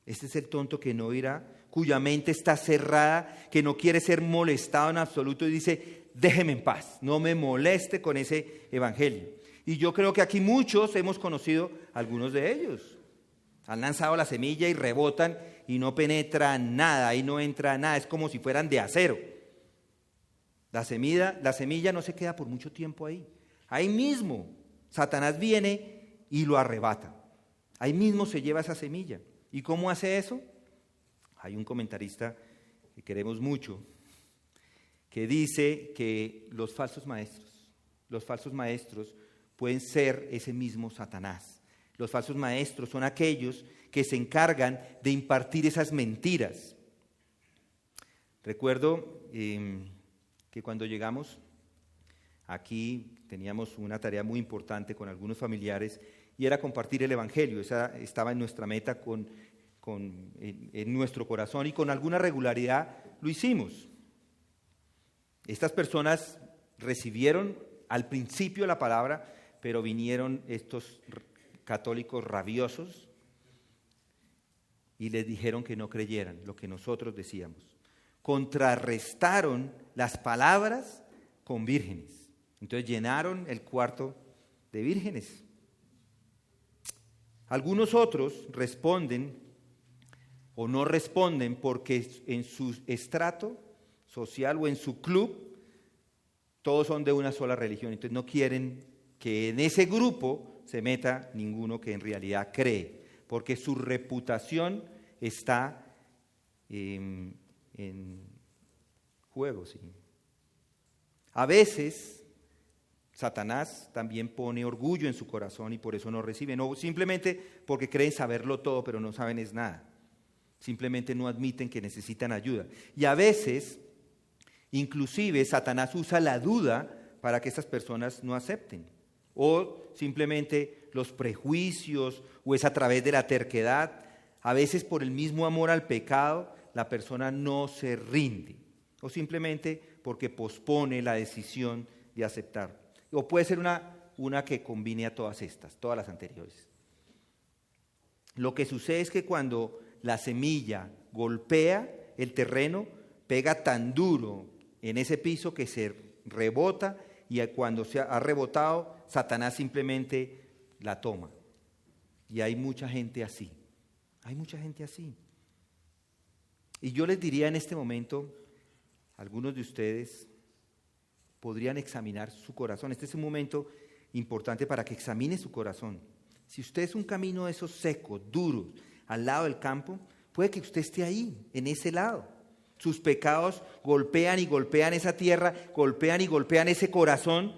Este es el tonto que no irá, cuya mente está cerrada, que no quiere ser molestado en absoluto y dice, déjeme en paz, no me moleste con ese evangelio. Y yo creo que aquí muchos hemos conocido algunos de ellos. Han lanzado la semilla y rebotan y no penetra nada, ahí no entra nada, es como si fueran de acero. La semilla no se queda por mucho tiempo ahí. Ahí mismo Satanás viene y lo arrebata. Ahí mismo se lleva esa semilla. ¿Y cómo hace eso? Hay un comentarista que queremos mucho que dice que los falsos maestros pueden ser ese mismo Satanás. Los falsos maestros son aquellos que se encargan de impartir esas mentiras. Recuerdo que cuando llegamos aquí teníamos una tarea muy importante con algunos familiares y era compartir el evangelio. Esa estaba en nuestra meta en nuestro corazón y con alguna regularidad lo hicimos. Estas personas recibieron al principio la palabra, pero vinieron estos católicos rabiosos y les dijeron que no creyeran lo que nosotros decíamos. Contrarrestaron las palabras con vírgenes. Entonces llenaron el cuarto de vírgenes. Algunos otros responden o no responden porque en su estrato social o en su club todos son de una sola religión. Entonces no quieren que en ese grupo se meta ninguno que en realidad cree, porque su reputación está en juego. ¿Sí? A veces Satanás también pone orgullo en su corazón y por eso no reciben, o simplemente porque creen saberlo todo, pero no saben es nada. Simplemente no admiten que necesitan ayuda. Y a veces, inclusive, Satanás usa la duda para que estas personas no acepten. O simplemente los prejuicios, o es a través de la terquedad. A veces por el mismo amor al pecado, la persona no se rinde. O simplemente porque pospone la decisión de aceptar. O puede ser una que combine a todas las anteriores. Lo que sucede es que cuando la semilla golpea el terreno, pega tan duro en ese piso que se rebota y cuando se ha rebotado, Satanás simplemente la toma. Y hay mucha gente así. Y yo les diría en este momento, algunos de ustedes podrían examinar su corazón. Este es un momento importante para que examine su corazón. Si usted es un camino de esos secos, duros, al lado del campo, puede que usted esté ahí, en ese lado. Sus pecados golpean y golpean esa tierra, golpean y golpean ese corazón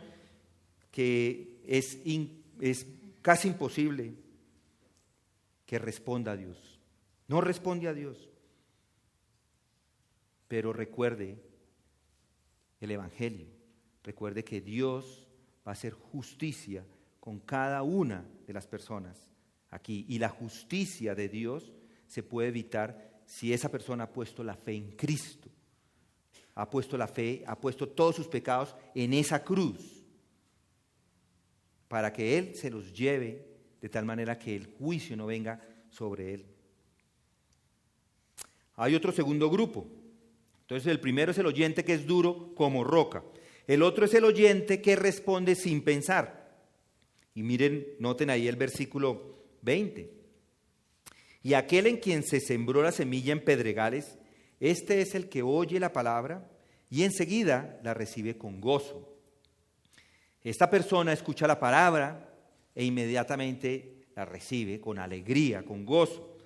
que es casi imposible que responda a Dios. No responde a Dios. Pero recuerde el Evangelio. Recuerde que Dios va a hacer justicia con cada una de las personas aquí. Y la justicia de Dios se puede evitar si esa persona ha puesto la fe en Cristo. Ha puesto la fe, ha puesto todos sus pecados en esa cruz. Para que Él se los lleve de tal manera que el juicio no venga sobre Él. Hay otro segundo grupo. Entonces el primero es el oyente que es duro como roca. El otro es el oyente que responde sin pensar. Y miren, noten ahí el versículo 20. Y aquel en quien se sembró la semilla en pedregales, este es el que oye la palabra y enseguida la recibe con gozo. Esta persona escucha la palabra e inmediatamente la recibe con alegría, con gozo.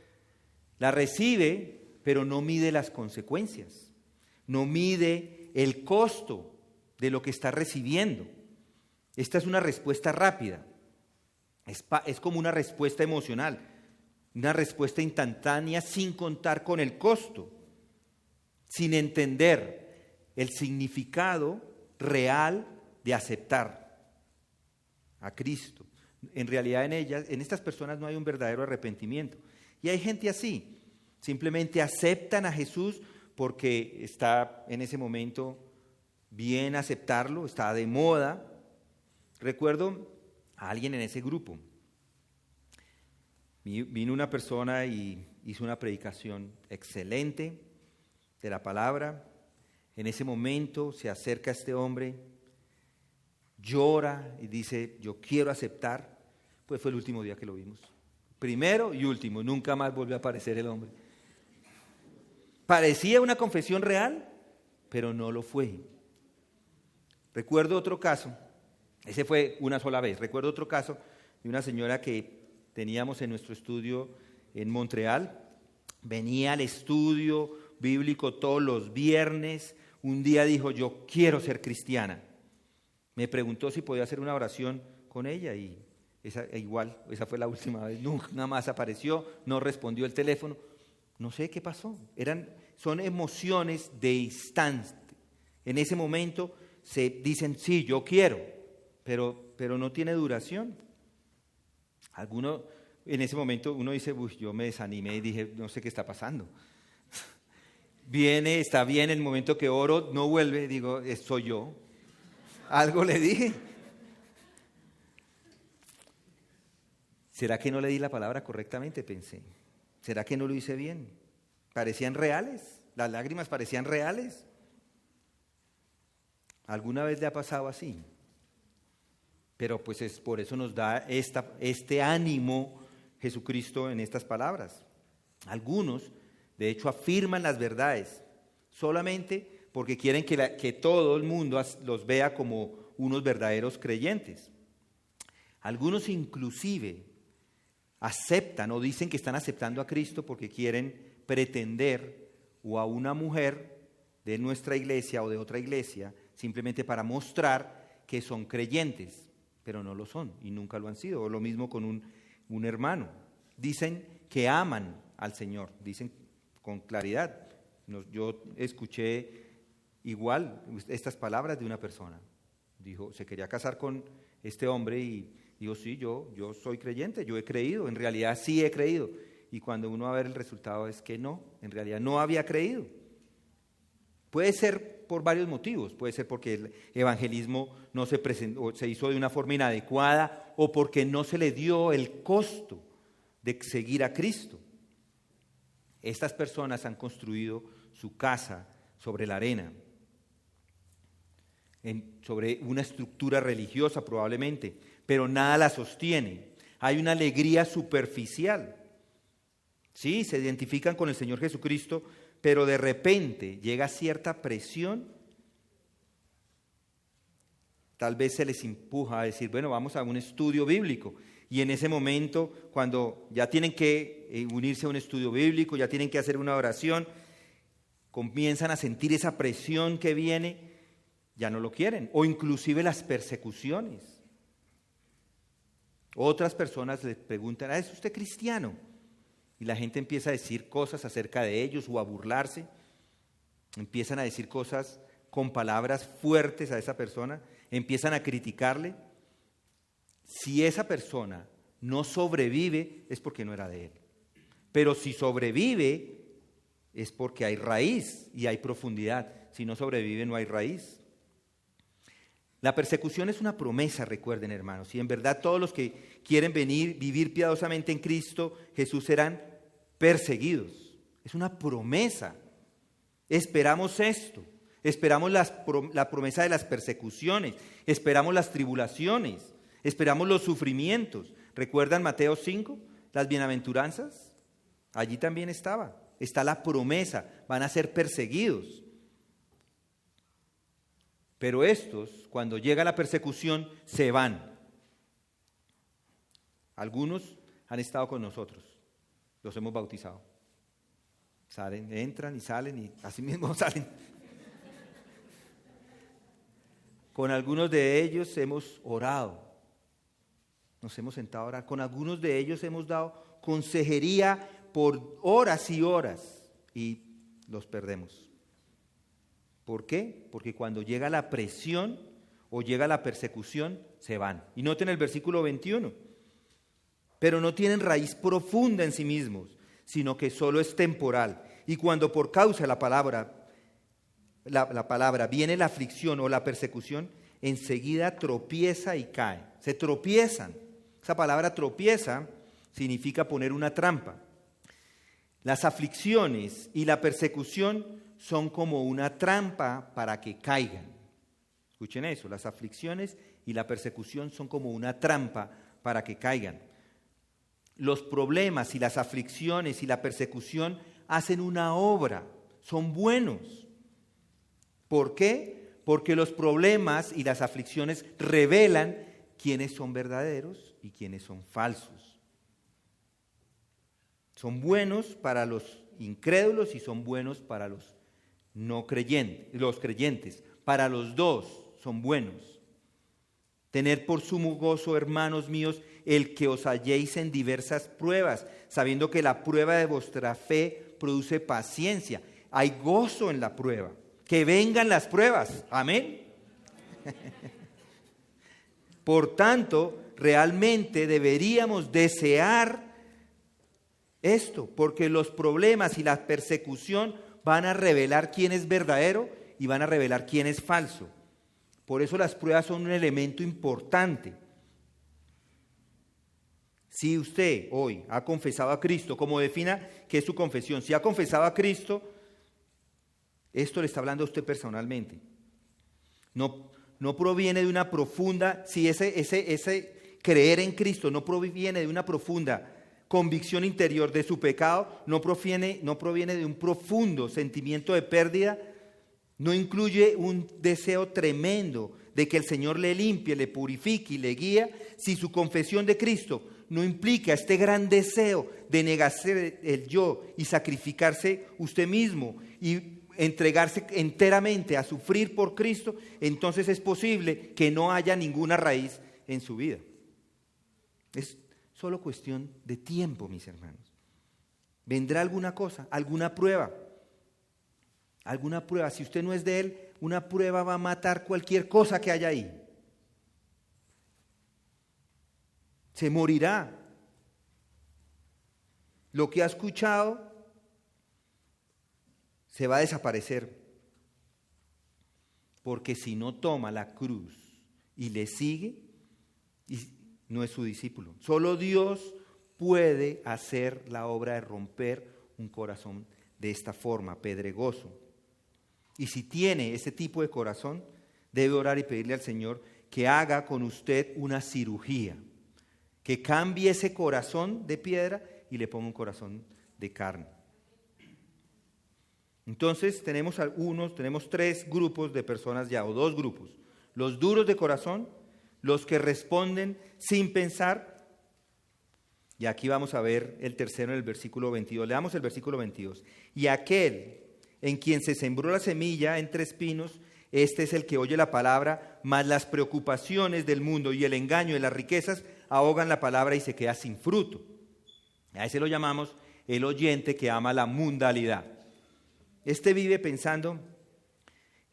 La recibe, pero no mide las consecuencias, no mide el costo de lo que está recibiendo. Esta es una respuesta rápida, es como una respuesta emocional, una respuesta instantánea sin contar con el costo, sin entender el significado real de aceptar a Cristo. En realidad en estas personas no hay un verdadero arrepentimiento. Y hay gente así, simplemente aceptan a Jesús porque está en ese momento bien aceptarlo, está de moda. Recuerdo a alguien en ese grupo. Vino una persona y hizo una predicación excelente de la palabra. En ese momento se acerca a este hombre, llora y dice, yo quiero aceptar. Pues fue el último día que lo vimos. Primero y último, nunca más volvió a aparecer el hombre. Parecía una confesión real, pero no lo fue. Recuerdo otro caso, ese fue una sola vez, recuerdo otro caso de una señora que teníamos en nuestro estudio en Montreal, venía al estudio bíblico todos los viernes, un día dijo, yo quiero ser cristiana. Me preguntó si podía hacer una oración con ella y esa fue la última vez, nunca más apareció, no respondió el teléfono, no sé qué pasó, son emociones de instante. En ese momento se dicen, sí, yo quiero, pero no tiene duración. En ese momento uno dice, yo me desanimé y dije, no sé qué está pasando. Está bien, el momento que oro, no vuelve, digo, soy yo. Algo le dije. ¿Será que no le di la palabra correctamente? Pensé. ¿Será que no lo hice bien? ¿Parecían reales? ¿Las lágrimas parecían reales? ¿Alguna vez le ha pasado así? Pero pues por eso nos da este ánimo Jesucristo en estas palabras. Algunos, de hecho, afirman las verdades solamente porque quieren que todo el mundo los vea como unos verdaderos creyentes. Algunos inclusive aceptan o dicen que están aceptando a Cristo porque quieren pretender o a una mujer de nuestra iglesia o de otra iglesia simplemente para mostrar que son creyentes. Pero no lo son y nunca lo han sido. O lo mismo con un hermano. Dicen que aman al Señor, dicen con claridad. Yo escuché igual estas palabras de una persona. Dijo, se quería casar con este hombre y dijo, sí, yo soy creyente, yo he creído, en realidad sí he creído. Y cuando uno va a ver el resultado es que no, en realidad no había creído. Puede ser por varios motivos, puede ser porque el evangelismo no se presentó, o se hizo de una forma inadecuada, o porque no se le dio el costo de seguir a Cristo. Estas personas han construido su casa sobre la arena, sobre una estructura religiosa probablemente, pero nada la sostiene. Hay una alegría superficial. Sí, se identifican con el Señor Jesucristo, pero de repente llega cierta presión, tal vez se les empuja a decir, bueno, vamos a un estudio bíblico. Y en ese momento, cuando ya tienen que unirse a un estudio bíblico, ya tienen que hacer una oración, comienzan a sentir esa presión que viene, ya no lo quieren. O inclusive las persecuciones. Otras personas les preguntan, ¿es usted cristiano? Y la gente empieza a decir cosas acerca de ellos o a burlarse. Empiezan a decir cosas con palabras fuertes a esa persona. Empiezan a criticarle. Si esa persona no sobrevive, es porque no era de él. Pero si sobrevive, es porque hay raíz y hay profundidad. Si no sobrevive, no hay raíz. La persecución es una promesa, recuerden, hermanos. Y en verdad todos los que quieren vivir piadosamente en Cristo Jesús serán perseguidos. Es una promesa. Esperamos esto, esperamos la promesa de las persecuciones, esperamos las tribulaciones, esperamos los sufrimientos. ¿Recuerdan Mateo 5, las bienaventuranzas? Allí también está la promesa, van a ser perseguidos. Pero estos, cuando llega la persecución, se van. Algunos han estado con nosotros, los hemos bautizado. Salen, entran y salen y así mismo salen. Con algunos de ellos hemos orado, nos hemos sentado a orar. Con algunos de ellos hemos dado consejería por horas y horas y los perdemos. ¿Por qué? Porque cuando llega la presión o llega la persecución, se van. Y noten el versículo 21. Pero no tienen raíz profunda en sí mismos, sino que solo es temporal. Y cuando por causa de la palabra viene la aflicción o la persecución, enseguida tropieza y cae. Se tropiezan. Esa palabra tropieza significa poner una trampa. Las aflicciones y la persecución son como una trampa para que caigan. Escuchen eso, las aflicciones y la persecución son como una trampa para que caigan. Los problemas y las aflicciones y la persecución hacen una obra, son buenos. ¿Por qué? Porque los problemas y las aflicciones revelan quiénes son verdaderos y quiénes son falsos. Son buenos para los incrédulos y son buenos para los no creyentes, los creyentes. Para los dos son buenos. Tener por sumo gozo, hermanos míos, el que os halléis en diversas pruebas, sabiendo que la prueba de vuestra fe produce paciencia. Hay gozo en la prueba. Que vengan las pruebas. Amén. Por tanto, realmente deberíamos desear esto, porque los problemas y la persecución van a revelar quién es verdadero y van a revelar quién es falso. Por eso las pruebas son un elemento importante. Si usted hoy ha confesado a Cristo, como defina que es su confesión, si ha confesado a Cristo, esto le está hablando a usted personalmente. No proviene de una profunda, si ese creer en Cristo no proviene de una profunda convicción interior de su pecado, no proviene de un profundo sentimiento de pérdida, no incluye un deseo tremendo de que el Señor le limpie, le purifique y le guíe. Si su confesión de Cristo no implica este gran deseo de negarse el yo y sacrificarse usted mismo y entregarse enteramente a sufrir por Cristo, entonces es posible que no haya ninguna raíz en su vida. Es solo cuestión de tiempo, mis hermanos. ¿Vendrá alguna cosa, alguna prueba? Alguna prueba. Si usted no es de Él, una prueba va a matar cualquier cosa que haya ahí. Se morirá. Lo que ha escuchado se va a desaparecer. Porque si no toma la cruz y le sigue, no es su discípulo. Solo Dios puede hacer la obra de romper un corazón de esta forma, pedregoso. Y si tiene ese tipo de corazón, debe orar y pedirle al Señor que haga con usted una cirugía, que cambie ese corazón de piedra y le ponga un corazón de carne. Entonces tenemos tres grupos de personas ya, o dos grupos. Los duros de corazón, los que responden sin pensar. Y aquí vamos a ver el tercero en el versículo 22. Leamos el versículo 22. Y aquel en quien se sembró la semilla entre espinos, este es el que oye la palabra, mas las preocupaciones del mundo y el engaño de las riquezas ahogan la palabra y se queda sin fruto. A ese lo llamamos el oyente que ama la mundanalidad. Este vive pensando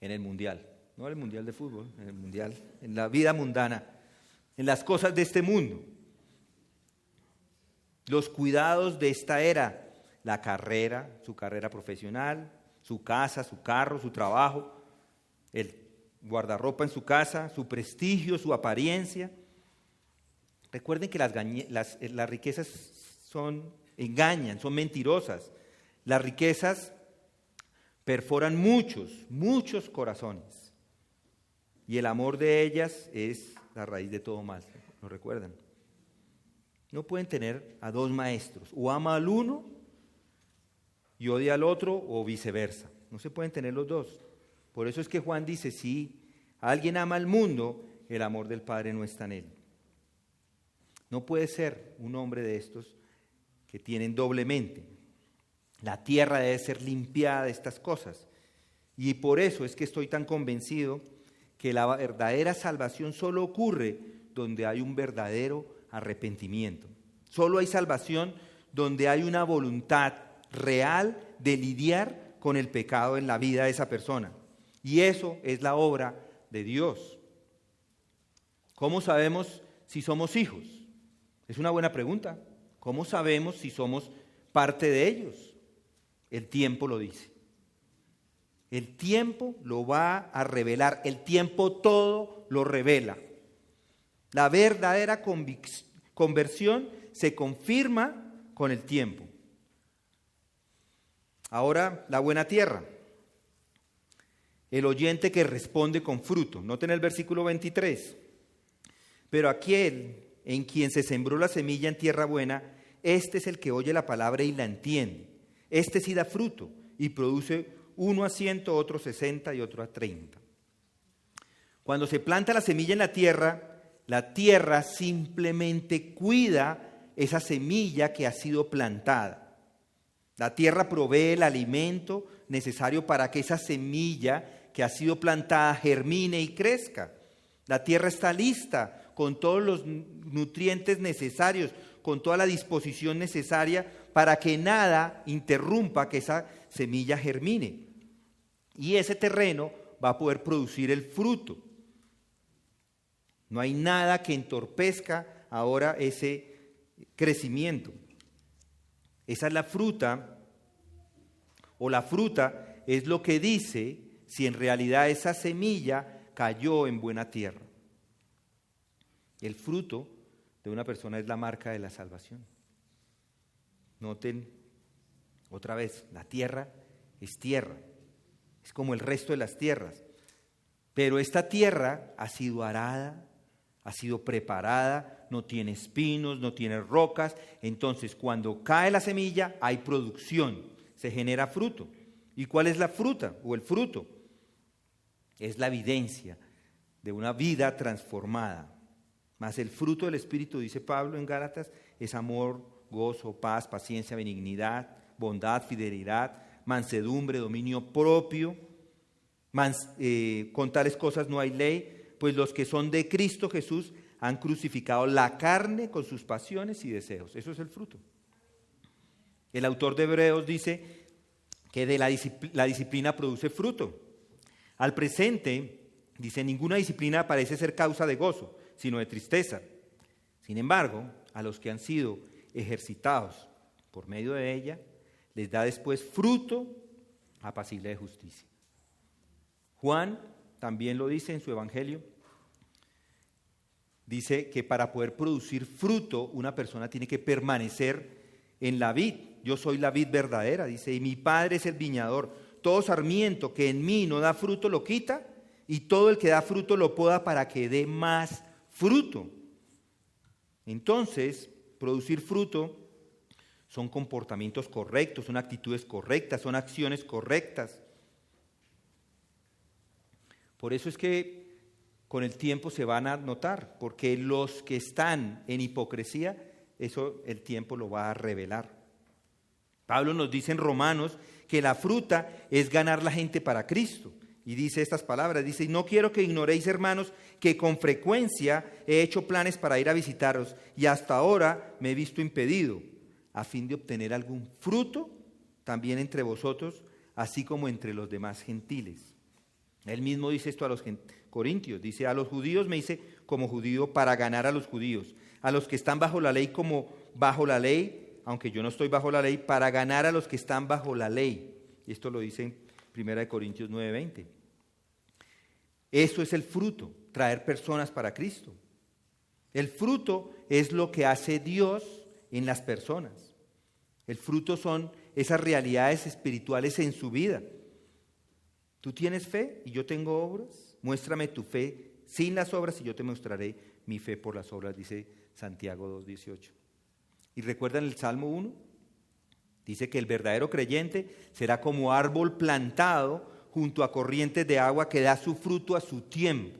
en el mundial, no en el mundial de fútbol, en el mundial, en la vida mundana, en las cosas de este mundo. Los cuidados de esta era, la carrera, su carrera profesional, su casa, su carro, su trabajo, el guardarropa en su casa, su prestigio, su apariencia. Recuerden que las riquezas engañan, son mentirosas. Las riquezas perforan muchos corazones. Y el amor de ellas es la raíz de todo mal. ¿Lo recuerdan? No pueden tener a dos maestros. O ama al uno y odia al otro, o viceversa. No se pueden tener los dos. Por eso es que Juan dice, si alguien ama al mundo, el amor del Padre no está en él. No puede ser un hombre de estos que tienen doblemente. La tierra debe ser limpiada de estas cosas. Y por eso es que estoy tan convencido que la verdadera salvación solo ocurre donde hay un verdadero arrepentimiento. Solo hay salvación donde hay una voluntad real de lidiar con el pecado en la vida de esa persona. Y eso es la obra de Dios. ¿Cómo sabemos si somos hijos? Es una buena pregunta. ¿Cómo sabemos si somos parte de ellos? El tiempo lo dice. El tiempo lo va a revelar. El tiempo todo lo revela. La verdadera conversión se confirma con el tiempo. Ahora, la buena tierra. El oyente que responde con fruto. Noten el versículo 23. Pero aquel en quien se sembró la semilla en tierra buena, este es el que oye la palabra y la entiende. Este sí da fruto y produce uno a 100, otro 60 y otro a 30. Cuando se planta la semilla en la tierra simplemente cuida esa semilla que ha sido plantada. La tierra provee el alimento necesario para que esa semilla que ha sido plantada germine y crezca. La tierra está lista con todos los nutrientes necesarios, con toda la disposición necesaria para que nada interrumpa que esa semilla germine. Y ese terreno va a poder producir el fruto. No hay nada que entorpezca ahora ese crecimiento. Esa es la fruta, o la fruta es lo que dice si en realidad esa semilla cayó en buena tierra. El fruto de una persona es la marca de la salvación. Noten otra vez, la tierra es tierra, es como el resto de las tierras, pero esta tierra ha sido arada, ha sido preparada, no tiene espinos, no tiene rocas, entonces cuando cae la semilla hay producción, se genera fruto. ¿Y cuál es la fruta o el fruto? Es la evidencia de una vida transformada. Mas el fruto del Espíritu, dice Pablo en Gálatas, es amor, gozo, paz, paciencia, benignidad, bondad, fidelidad, mansedumbre, dominio propio. Con tales cosas no hay ley, pues los que son de Cristo Jesús han crucificado la carne con sus pasiones y deseos. Eso es el fruto. El autor de Hebreos dice que de la disciplina produce fruto. Al presente, dice, ninguna disciplina parece ser causa de gozo, sino de tristeza. Sin embargo, a los que han sido ejercitados por medio de ella, les da después fruto apacible de justicia. Juan también lo dice en su evangelio. Dice que para poder producir fruto, una persona tiene que permanecer en la vid. Yo soy la vid verdadera, dice, y mi Padre es el viñador. Todo sarmiento que en mí no da fruto lo quita, y todo el que da fruto lo poda para que dé más fruto. Entonces, producir fruto son comportamientos correctos, son actitudes correctas, son acciones correctas. Por eso es que con el tiempo se van a notar, porque los que están en hipocresía, eso el tiempo lo va a revelar. Pablo nos dice en Romanos que la fruta es ganar la gente para Cristo. Y dice estas palabras, dice, no quiero que ignoréis, hermanos, que con frecuencia he hecho planes para ir a visitaros y hasta ahora me he visto impedido, a fin de obtener algún fruto también entre vosotros, así como entre los demás gentiles. Él mismo dice esto a los corintios, dice, a los judíos me hice como judío para ganar a los judíos, a los que están bajo la ley como bajo la ley, aunque yo no estoy bajo la ley, para ganar a los que están bajo la ley. Y esto lo dice en 1 Corintios 9:20. Eso es el fruto, traer personas para Cristo. El fruto es lo que hace Dios en las personas. El fruto son esas realidades espirituales en su vida. ¿Tú tienes fe y yo tengo obras? Muéstrame tu fe sin las obras y yo te mostraré mi fe por las obras, dice Santiago 2:18. ¿Y recuerdan el Salmo 1? Dice que el verdadero creyente será como árbol plantado junto a corrientes de agua que da su fruto a su tiempo.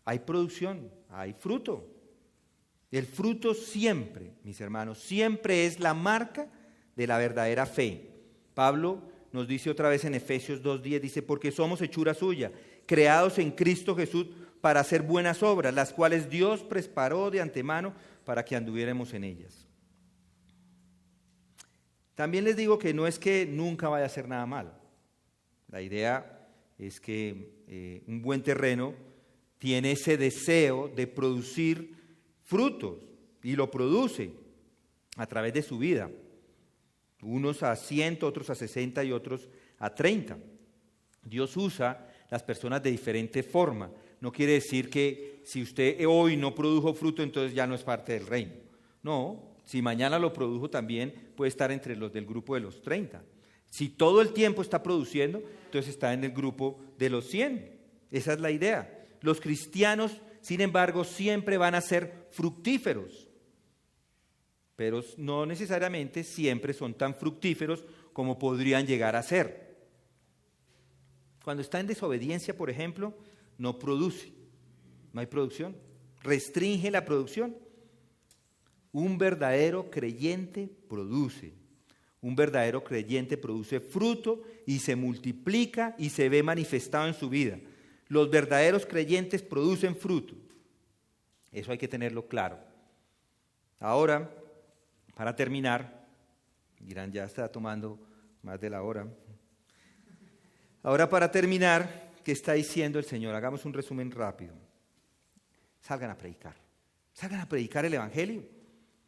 Hay producción, hay fruto. El fruto siempre, mis hermanos, siempre es la marca de la verdadera fe. Pablo nos dice otra vez en Efesios 2:10, dice, porque somos hechura suya, creados en Cristo Jesús para hacer buenas obras, las cuales Dios preparó de antemano para que anduviéramos en ellas. También les digo que no es que nunca vaya a hacer nada malo. La idea es que un buen terreno tiene ese deseo de producir frutos y lo produce a través de su vida. Unos a 100, otros a 60 y otros a 30. Dios usa las personas de diferente forma. No quiere decir que si usted hoy no produjo fruto, entonces ya no es parte del reino. No, si mañana lo produjo también puede estar entre los del grupo de los 30. Si todo el tiempo está produciendo, entonces está en el grupo de los 100. Esa es la idea. Los cristianos, sin embargo, siempre van a ser fructíferos, pero no necesariamente siempre son tan fructíferos como podrían llegar a ser. Cuando está en desobediencia, por ejemplo, no produce, no hay producción, restringe la producción. Un verdadero creyente produce. Un verdadero creyente produce fruto y se multiplica y se ve manifestado en su vida. Los verdaderos creyentes producen fruto. Eso hay que tenerlo claro. Ahora, para terminar, dirán, ya está tomando más de la hora. Ahora, para terminar, ¿qué está diciendo el Señor? Hagamos un resumen rápido. Salgan a predicar. Salgan a predicar el Evangelio.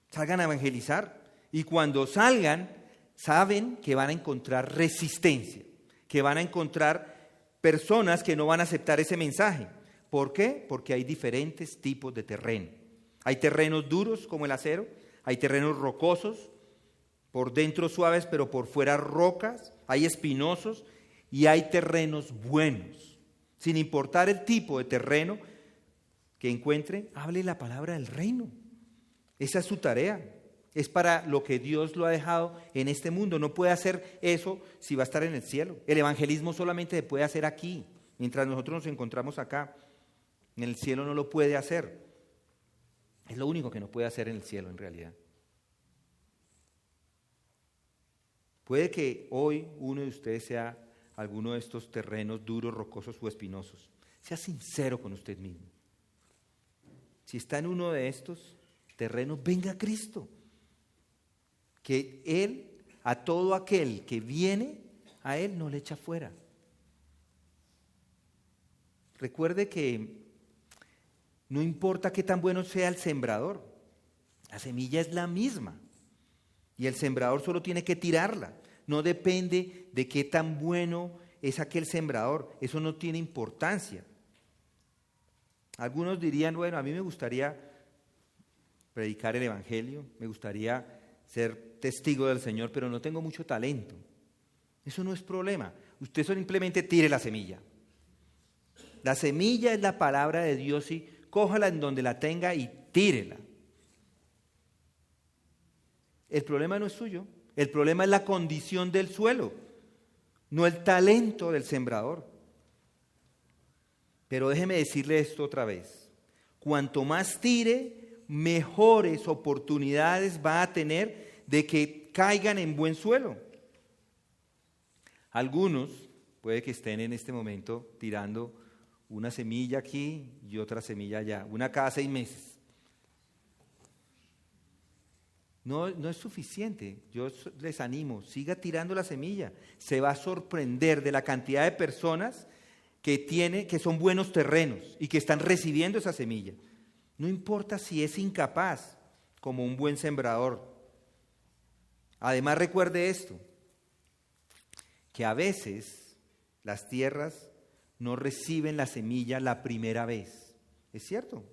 Salgan a evangelizar. Y cuando salgan, saben que van a encontrar resistencia, que van a encontrar personas que no van a aceptar ese mensaje. ¿Por qué? Porque hay diferentes tipos de terreno. Hay terrenos duros como el acero, hay terrenos rocosos, por dentro suaves pero por fuera rocas, hay espinosos y hay terrenos buenos. Sin importar el tipo de terreno que encuentre, hable la palabra del reino. Esa es su tarea. Es para lo que Dios lo ha dejado en este mundo. No puede hacer eso si va a estar en el cielo. El evangelismo solamente se puede hacer aquí, mientras nosotros nos encontramos acá. En el cielo no lo puede hacer. Es lo único que no puede hacer en el cielo, en realidad. Puede que hoy uno de ustedes sea alguno de estos terrenos duros, rocosos o espinosos. Sea sincero con usted mismo. Si está en uno de estos terrenos, venga a Cristo. Que Él, a todo aquel que viene, a Él no le echa fuera. Recuerde que no importa qué tan bueno sea el sembrador, la semilla es la misma. Y el sembrador solo tiene que tirarla. No depende de qué tan bueno es aquel sembrador. Eso no tiene importancia. Algunos dirían, bueno, a mí me gustaría predicar el Evangelio, me gustaría ser testigo del Señor, pero no tengo mucho talento. Eso no es problema. Usted simplemente tire la semilla. La semilla es la palabra de Dios y cójala en donde la tenga y tírela. El problema no es suyo. El problema es la condición del suelo, no el talento del sembrador. Pero déjeme decirle esto otra vez. Cuanto más tire, mejores oportunidades va a tener de que caigan en buen suelo. Algunos puede que estén en este momento tirando una semilla aquí y otra semilla allá, una cada 6 meses. No es suficiente. Yo les animo, siga tirando la semilla. Se va a sorprender de la cantidad de personas que son buenos terrenos y que están recibiendo esa semilla. No importa si es incapaz, como un buen sembrador. Además, recuerde esto, que a veces las tierras no reciben la semilla la primera vez. ¿Es cierto?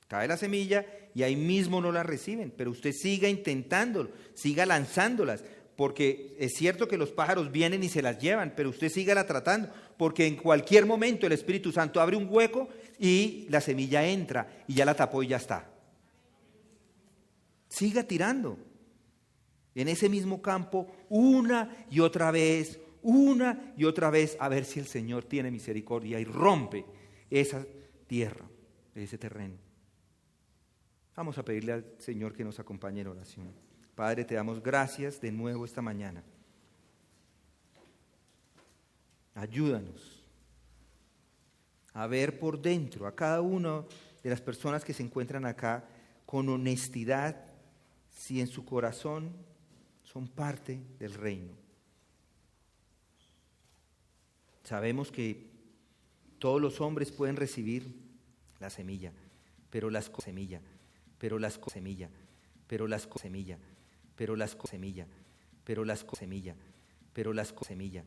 Cae la semilla y ahí mismo no la reciben, pero usted siga intentándolo, siga lanzándolas. porque es cierto que los pájaros vienen y se las llevan, pero usted sígala tratando, porque en cualquier momento el Espíritu Santo abre un hueco y la semilla entra y ya la tapó y ya está. Siga tirando en ese mismo campo una y otra vez, a ver si el Señor tiene misericordia y rompe esa tierra, ese terreno. Vamos a pedirle al Señor que nos acompañe en oración. Padre, te damos gracias de nuevo esta mañana. Ayúdanos a ver por dentro a cada una de las personas que se encuentran acá con honestidad, si en su corazón son parte del reino. Sabemos que todos los hombres pueden recibir la semilla, pero las semilla, pero las semilla, pero las semilla, pero las semilla, pero las semilla, pero las semilla.